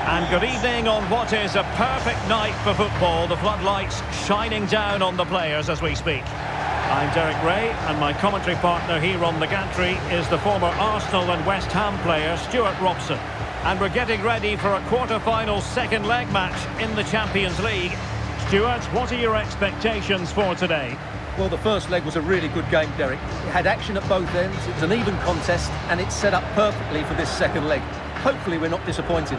And good evening on what is a perfect night for football. The floodlights shining down on the players as we speak. I'm Derek Ray, and my commentary partner here on the gantry is the former Arsenal and West Ham player Stuart Robson. And we're getting ready for a quarter-final second leg match in the Champions League. Stuart, what are your expectations for today? Well, the first leg was a really good game, Derek. It had action at both ends, it was an even contest, and it's set up perfectly for this second leg. Hopefully we're not disappointed.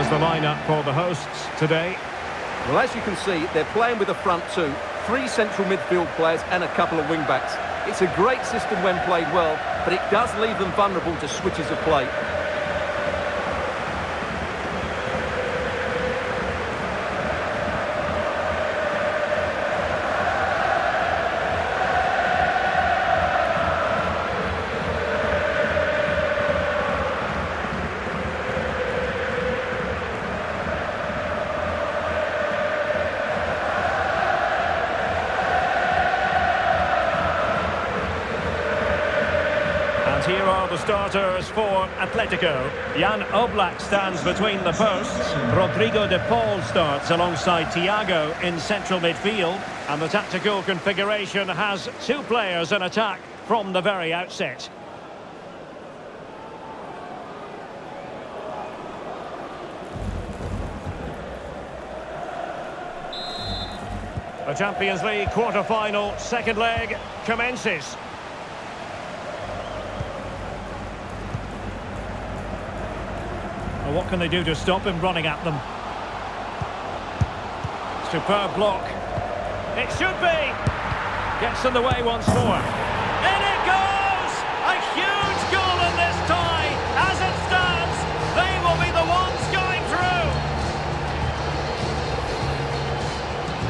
The lineup for the hosts today. Well, as you can see, they're playing with a front two, 3 central midfield players and a couple of wing-backs. It's a great system when played well, but it does leave them vulnerable to switches of play. Here are the starters for Atletico. Jan Oblak stands between the posts. Rodrigo De Paul starts alongside Thiago in central midfield. And the tactical configuration has 2 players in attack from the very outset. The Champions League quarter-final second leg commences. What can they do to stop him running at them? Superb block. It should be. Gets in the way once more. In it goes! A huge goal in this tie. As it stands, they will be the ones going through.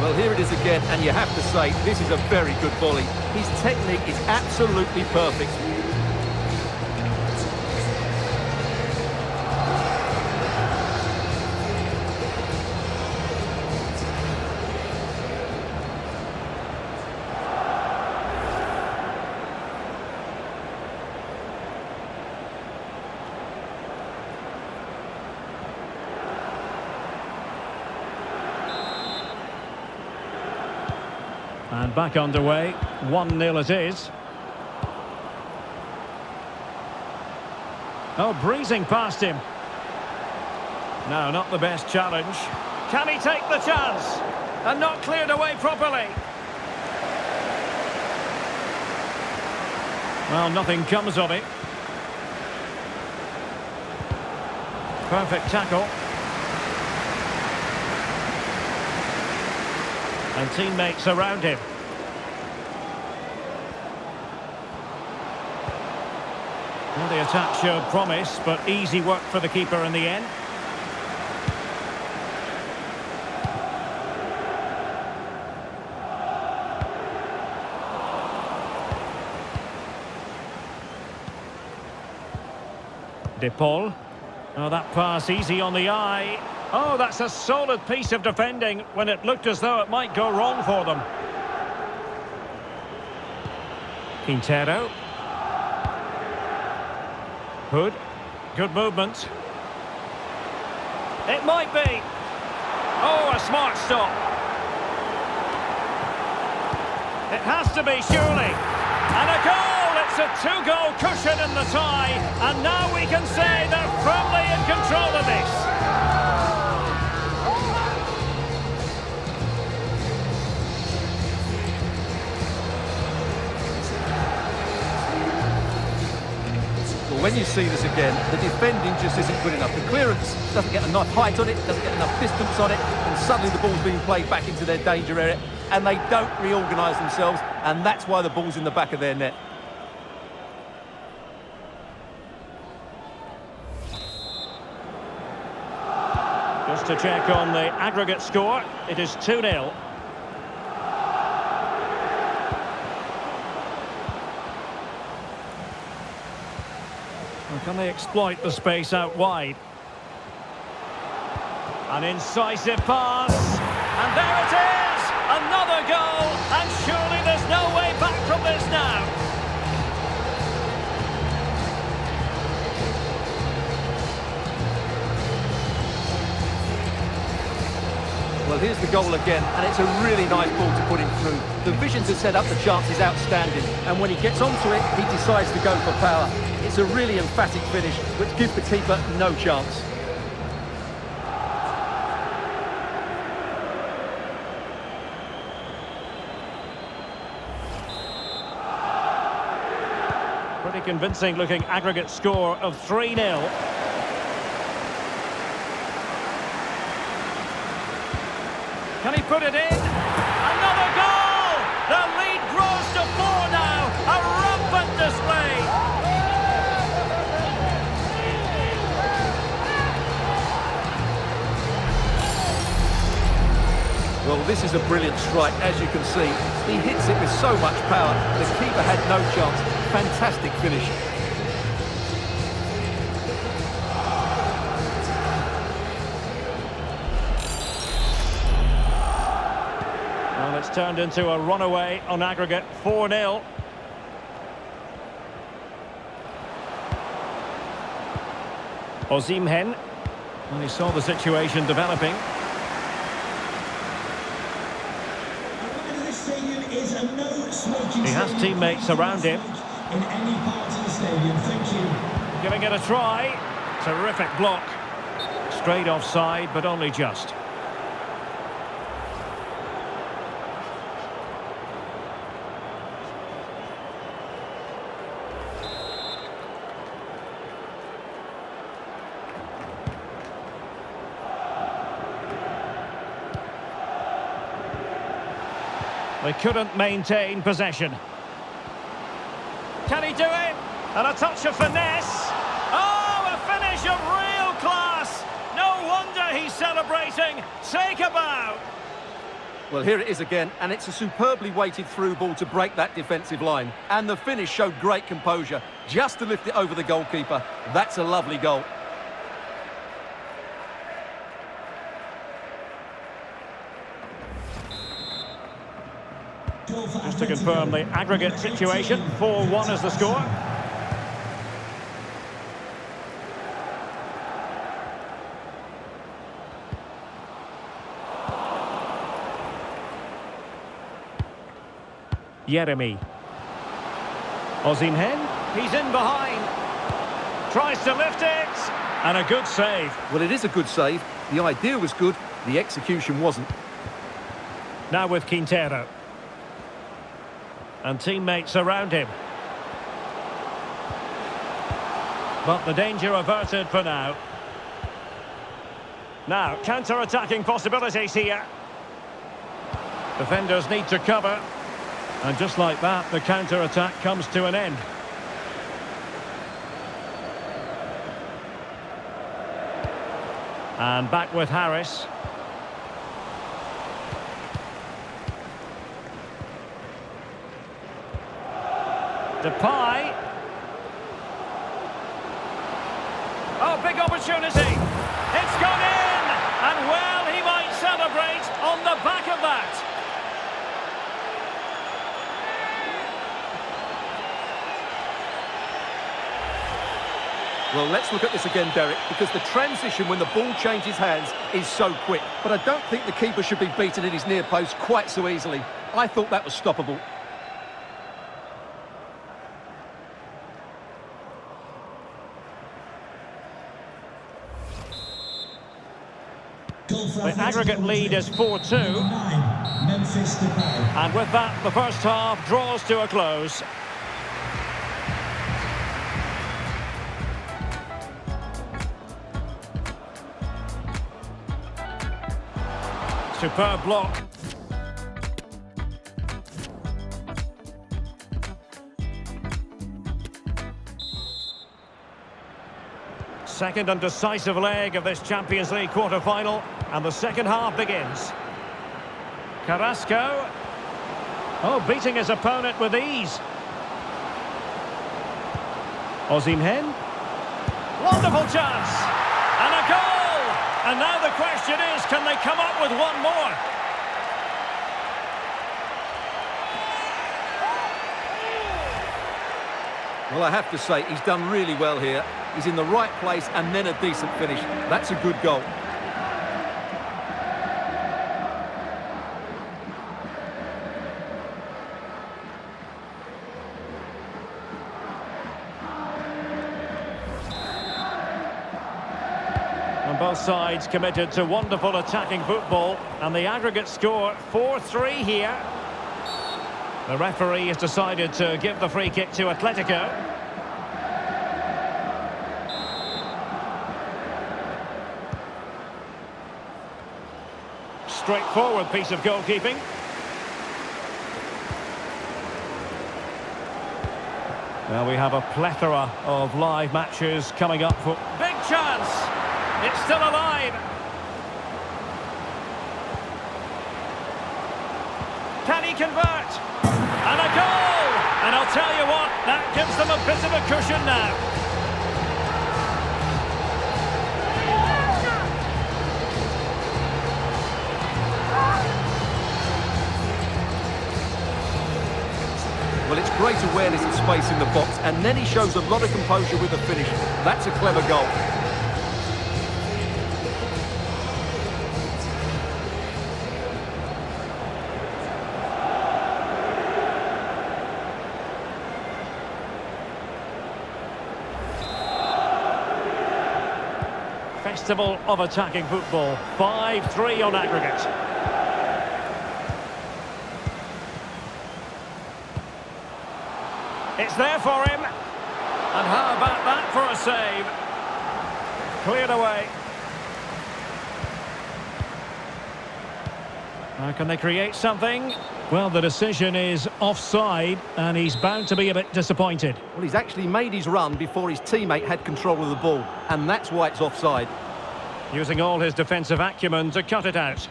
Well, here it is again, and you have to say, this is a very good volley. His technique is absolutely perfect. And back underway, 1-0 it is. Oh, breezing past him. No, not the best challenge. Can he take the chance? And not cleared away properly. Well, nothing comes of it. Perfect tackle. And teammates around him. Well, the attack showed promise, but easy work for the keeper in the end. De Paul. Oh, that pass easy on the eye. Oh, that's a solid piece of defending when it looked as though it might go wrong for them. Quintero. Hood. Good movement. It might be. Oh, a smart stop. It has to be, surely. And a goal! It's a 2-goal cushion in the tie. And now we can say they're firmly in control of this. When you see this again, the defending just isn't good enough. The clearance doesn't get enough height on it, doesn't get enough distance on it, and suddenly the ball's being played back into their danger area. and they don't reorganise themselves, and that's why the ball's in the back of their net. Just to check on the aggregate score, it is 2-0. Can they exploit the space out wide? An incisive pass, and there it is! Another goal, and surely there's no way back from this now. Well, here's the goal again, and it's a really nice ball to put him through. The vision to set up the chance is outstanding, and when he gets onto it, he decides to go for power. It's a really emphatic finish, which gives the keeper no chance. Pretty convincing looking aggregate score of 3-0. Can he put it in? Another goal! The lead grows to 4 now. A rampant display. Well, this is a brilliant strike, as you can see. He hits it with so much power. The keeper had no chance. Fantastic finish. Well, it's turned into a runaway on aggregate 4-0. Osimhen. Well, he saw the situation developing. He has teammates around him. In any part of the stadium, thank you. Giving it a try. Terrific block. Straight offside, but only just. They couldn't maintain possession. Can he do it? And a touch of finesse. Oh, a finish of real class. No wonder he's celebrating. Take a bow. Well, here it is again, and it's a superbly weighted through ball to break that defensive line. And the finish showed great composure, just to lift it over the goalkeeper. That's a lovely goal. Just to confirm the aggregate situation, 4-1 is the score. Jeremy. Osimhen, he's in behind. Tries to lift it, and a good save. Well, it is a good save. The idea was good, the execution wasn't. Now with Quintero. And teammates around him. But the danger averted for now. Now, counter-attacking possibilities here. Defenders need to cover. And just like that, the counter-attack comes to an end. And back with Harris. Depay. Oh, big opportunity. It's gone in. And well, he might celebrate on the back of that. Well, let's look at this again, Derek, because the transition when the ball changes hands is so quick. But I don't think the keeper should be beaten in his near post quite so easily. I thought that was stoppable. The aggregate lead is 4-2. Memphis Depay. And with that, the first half draws to a close. Superb block. Second and decisive leg of this Champions League quarter-final, and the second half begins. Carrasco. Oh, beating his opponent with ease. Osimhen. Wonderful chance. And a goal! And now the question is, can they come up with one more? Well, I have to say, he's done really well here. He's in the right place and then a decent finish. That's a good goal. And both sides committed to wonderful attacking football, and the aggregate score 4-3 here. The referee has decided to give the free kick to Atlético. Straightforward piece of goalkeeping. Well, we have a plethora of live matches coming up for... Big chance! It's still alive! Can he convert? And a goal! And I'll tell you what, that gives them a bit of a cushion now. Well, it's great awareness of space in the box, and then he shows a lot of composure with the finish. That's a clever goal. Festival of attacking football. 5-3 on aggregate. It's there for him. And how about that for a save? Cleared away. Now can they create something? Well, the decision is offside, and he's bound to be a bit disappointed. Well, he's actually made his run before his teammate had control of the ball, and that's why it's offside. Using all his defensive acumen to cut it out.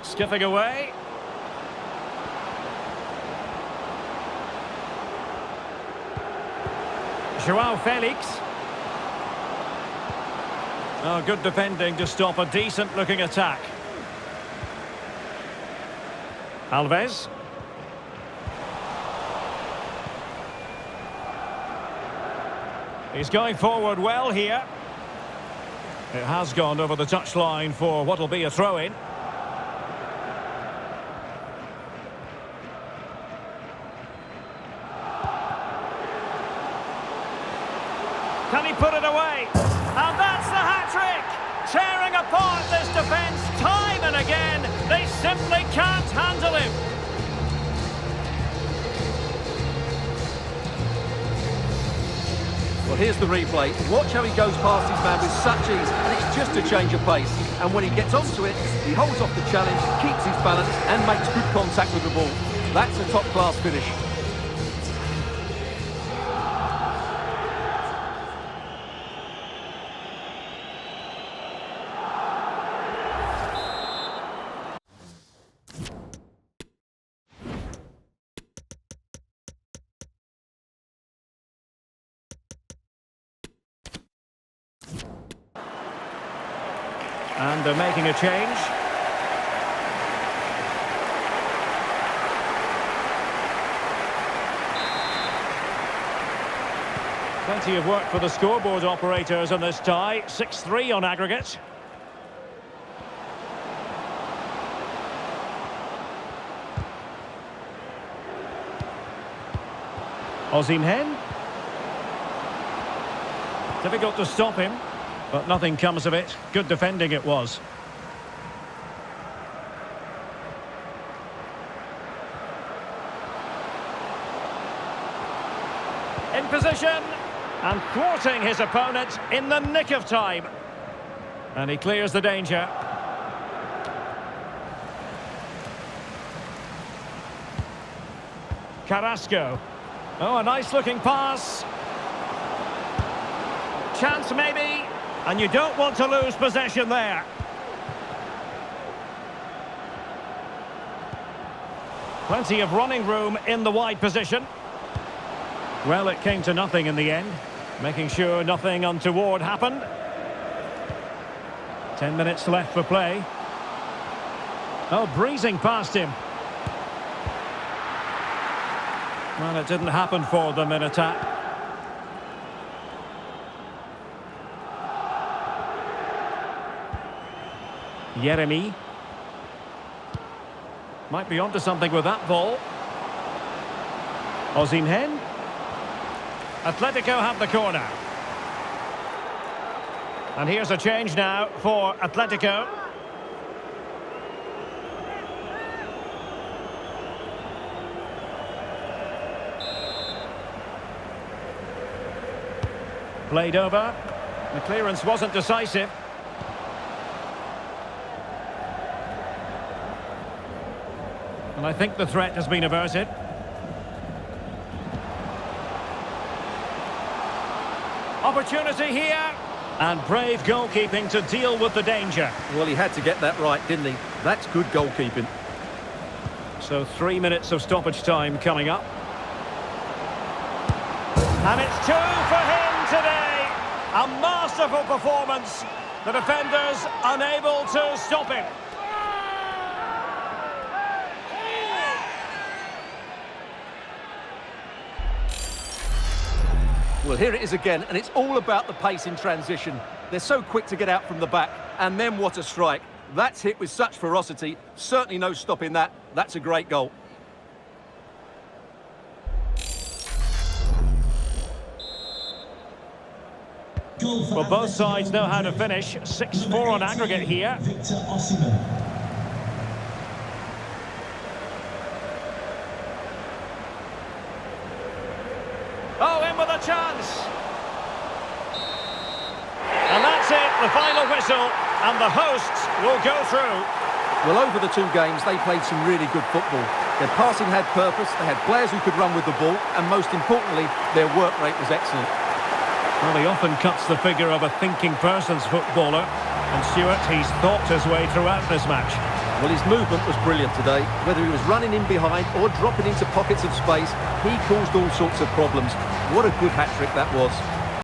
Skipping away. João Felix. Oh, good defending to stop a decent-looking attack. Alves. He's going forward well here. It has gone over the touchline for what will be a throw-in. Can he put it away? And that's the hat-trick! Tearing apart this defence time and again. They simply can't handle him. Well, here's the replay. Watch how he goes past his man with such ease, and it's just a change of pace. And when he gets onto it, he holds off the challenge, keeps his balance, and makes good contact with the ball. That's a top-class finish. And they're making a change. Plenty of work for the scoreboard operators on this tie. 6-3 on aggregate. Osimhen. Difficult to stop him. But nothing comes of it. Good defending it was. In position. And thwarting his opponent in the nick of time. And he clears the danger. Carrasco. Oh, a nice-looking pass. Chance maybe, and you don't want to lose possession there. Plenty of running room in the wide position. Well, it came to nothing in the end, making sure nothing untoward happened. 10 minutes left for play. Oh, breezing past him. Well, it didn't happen for them in attack. Yeremi. Might be onto something with that ball. Osimhen. Atletico have the corner. And here's a change now for Atletico. Played over. The clearance wasn't decisive. And I think the threat has been averted. Opportunity here. And brave goalkeeping to deal with the danger. Well, he had to get that right, didn't he? That's good goalkeeping. So 3 minutes of stoppage time coming up. And it's 2 for him today. A masterful performance. The defenders unable to stop him. Well, here it is again, and it's all about the pace in transition. They're so quick to get out from the back, and then what a strike. That's hit with such ferocity. Certainly no stopping that. That's a great goal. Well, both sides know how to finish. 6-4 on aggregate here. Victor Osimhen. Oh, in with a chance. And that's it, the final whistle. And the hosts will go through. Well, over the two games, they played some really good football. Their passing had purpose, they had players who could run with the ball, and most importantly, their work rate was excellent. Well, he often cuts the figure of a thinking person's footballer. And Stuart, he's thought his way throughout this match. Well, his movement was brilliant today. Whether he was running in behind or dropping into pockets of space, he caused all sorts of problems. What a good hat-trick that was.